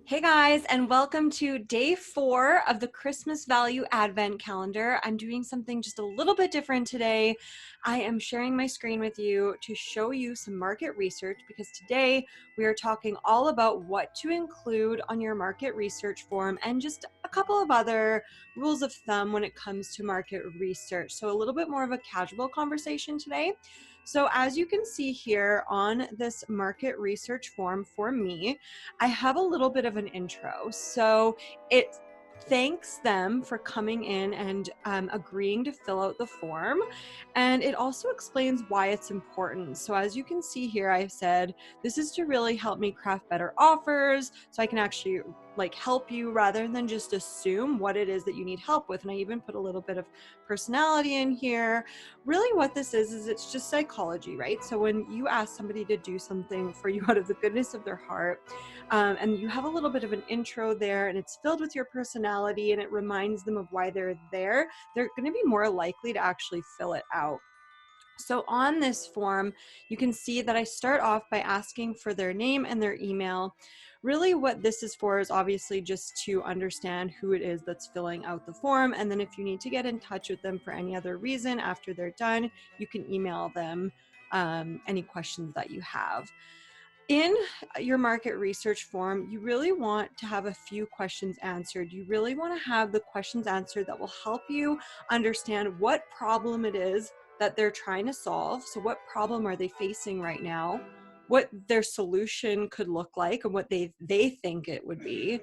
Hey guys, and welcome to day 4 of the Christmas Value Advent Calendar. I'm doing something just a little bit different today. I am sharing my screen with you to show you some market research because today we are talking all about what to include on your market research form and just a couple of other rules of thumb when it comes to market research. So a little bit more of a casual conversation today. So as you can see here on this market research form for me, I have a little bit of an intro. So it thanks them for coming in and agreeing to fill out the form. And it also explains why it's important. So as you can see here, I've said, this is to really help me craft better offers so I can actually help you rather than just assume what it is that you need help with. And I even put a little bit of personality in here. Really what this is it's just psychology, right? So when you ask somebody to do something for you out of the goodness of their heart, and you have a little bit of an intro there and it's filled with your personality and it reminds them of why they're there, they're going to be more likely to actually fill it out. So on this form, you can see that I start off by asking for their name and their email. Really what this is for is obviously just to understand who it is that's filling out the form. And then if you need to get in touch with them for any other reason after they're done, you can email them any questions that you have. In your market research form, you really want to have a few questions answered. You really want to have the questions answered that will help you understand what problem it is that they're trying to solve. So what problem are they facing right now? What their solution could look like and what they think it would be.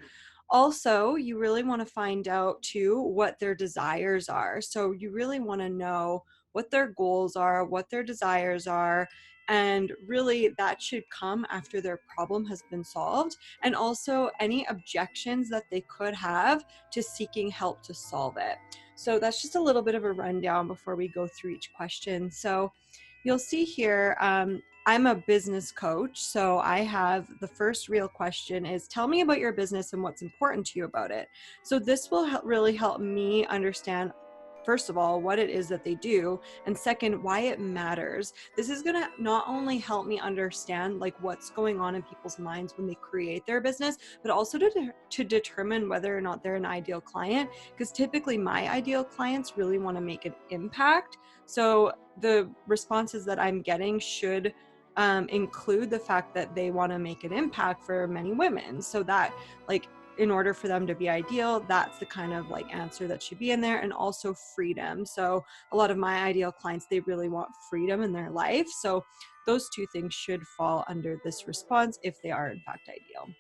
Also, you really want to find out too what their desires are. So you really want to know what their goals are, what their desires are, and really that should come after their problem has been solved, and also any objections that they could have to seeking help to solve it. So that's just a little bit of a rundown before we go through each question. So you'll see here, I'm a business coach, so I have the first real question is, tell me about your business and what's important to you about it. So this will really help me understand, first of all, what it is that they do, and second, why it matters. This is going to not only help me understand what's going on in people's minds when they create their business, but also to determine whether or not they're an ideal client, because typically my ideal clients really want to make an impact. So the responses that I'm getting should include the fact that they want to make an impact for many women. So that in order for them to be ideal, that's the kind of answer that should be in there. And also freedom. So a lot of my ideal clients, they really want freedom in their life. So those two things should fall under this response if they are in fact ideal.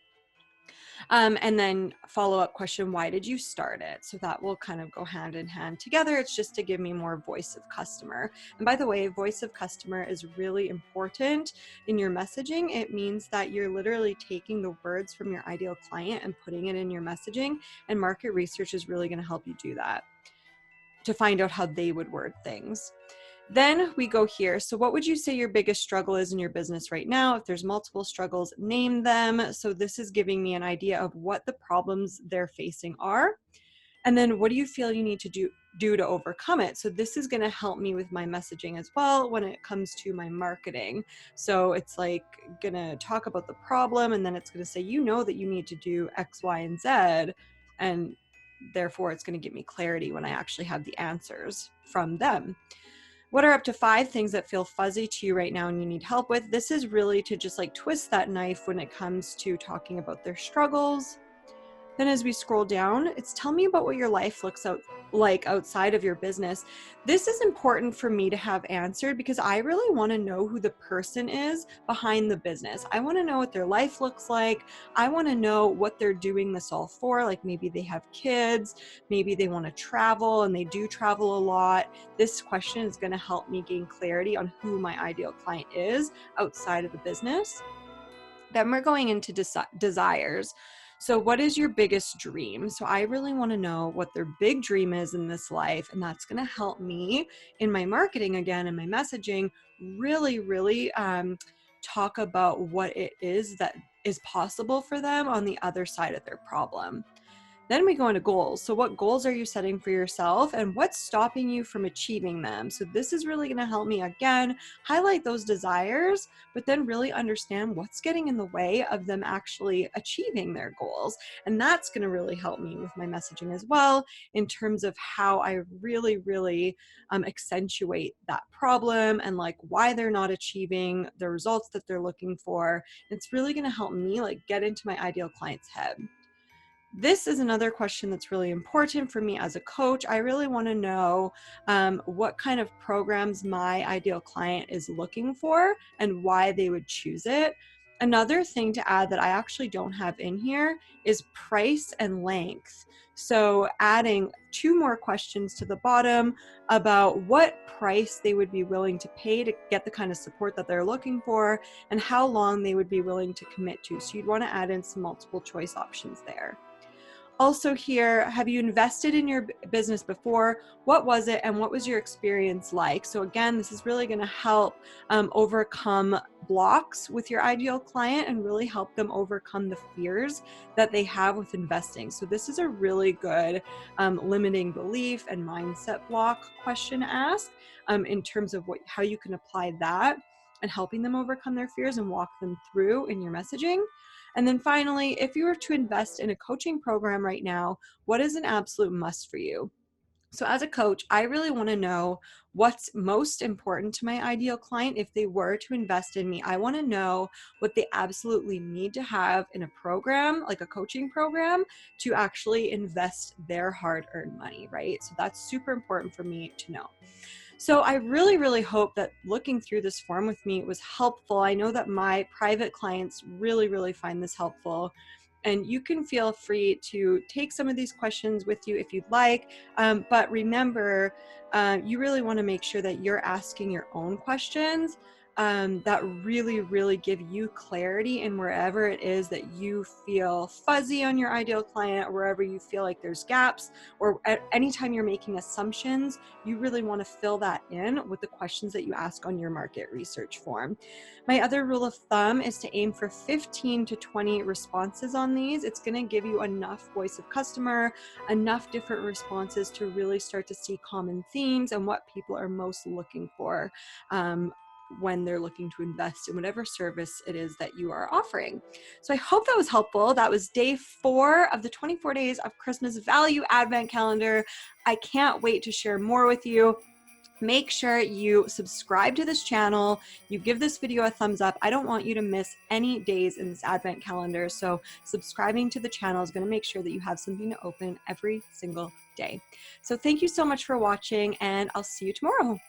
And then follow-up question, why did you start it? So that will kind of go hand in hand together. It's just to give me more voice of customer. And by the way, voice of customer is really important in your messaging. It means that you're literally taking the words from your ideal client and putting it in your messaging. And market research is really going to help you do that, to find out how they would word things. Then we go here. So what would you say your biggest struggle is in your business right now? If there's multiple struggles, name them. So this is giving me an idea of what the problems they're facing are. And then what do you feel you need to do to overcome it? So this is going to help me with my messaging as well when it comes to my marketing. So it's going to talk about the problem, and then it's going to say, that you need to do X, Y, and Z. And therefore it's going to give me clarity when I actually have the answers from them. What are up to 5 things that feel fuzzy to you right now and you need help with? This is really to just twist that knife when it comes to talking about their struggles. Then as we scroll down, it's tell me about what your life looks like outside of your business. This is important for me to have answered because I really want to know who the person is behind the business. I want to know what their life looks like. I want to know what they're doing this all for. Maybe they have kids, maybe they want to travel and they do travel a lot. This question is going to help me gain clarity on who my ideal client is outside of the business. Then we're going into desires. So what is your biggest dream? So I really want to know what their big dream is in this life. And that's going to help me in my marketing again and my messaging really talk about what it is that is possible for them on the other side of their problem. Then we go into goals. So what goals are you setting for yourself and what's stopping you from achieving them? So this is really going to help me, again, highlight those desires, but then really understand what's getting in the way of them actually achieving their goals. And that's going to really help me with my messaging as well, in terms of how I really accentuate that problem and like why they're not achieving the results that they're looking for. It's really going to help me like get into my ideal client's head. This is another question that's really important for me as a coach. I really want to know what kind of programs my ideal client is looking for and why they would choose it. Another thing to add that I actually don't have in here is price and length. So adding 2 more questions to the bottom about what price they would be willing to pay to get the kind of support that they're looking for and how long they would be willing to commit to. So you'd want to add in some multiple choice options there. Also here, have you invested in your business before? What was it and what was your experience like? So again, this is really going to help overcome blocks with your ideal client and really help them overcome the fears that they have with investing. So this is a really good limiting belief and mindset block question to ask in terms of how you can apply that and helping them overcome their fears and walk them through in your messaging. And then finally, if you were to invest in a coaching program right now, what is an absolute must for you? So as a coach, I really want to know what's most important to my ideal client if they were to invest in me. I want to know what they absolutely need to have in a program, like a coaching program, to actually invest their hard-earned money, right? So that's super important for me to know. So I really hope that looking through this form with me was helpful. I know that my private clients really find this helpful. And you can feel free to take some of these questions with you if you'd like. But remember, you really want to make sure that you're asking your own questions that really give you clarity in wherever it is that you feel fuzzy on your ideal client, or wherever you feel like there's gaps, or anytime you're making assumptions, you really want to fill that in with the questions that you ask on your market research form. My other rule of thumb is to aim for 15 to 20 responses on these. It's going to give you enough voice of customer, enough different responses to really start to see common themes and what people are most looking for when they're looking to invest in whatever service it is that you are offering. So I hope that was helpful. That was day 4 of the 24 days of Christmas value advent calendar. I can't wait to share more with you. Make sure you subscribe to this channel, you give this video a thumbs up. I don't want you to miss any days in this advent calendar. So subscribing to the channel is going to make sure that you have something to open every single day. So thank you so much for watching, and I'll see you tomorrow.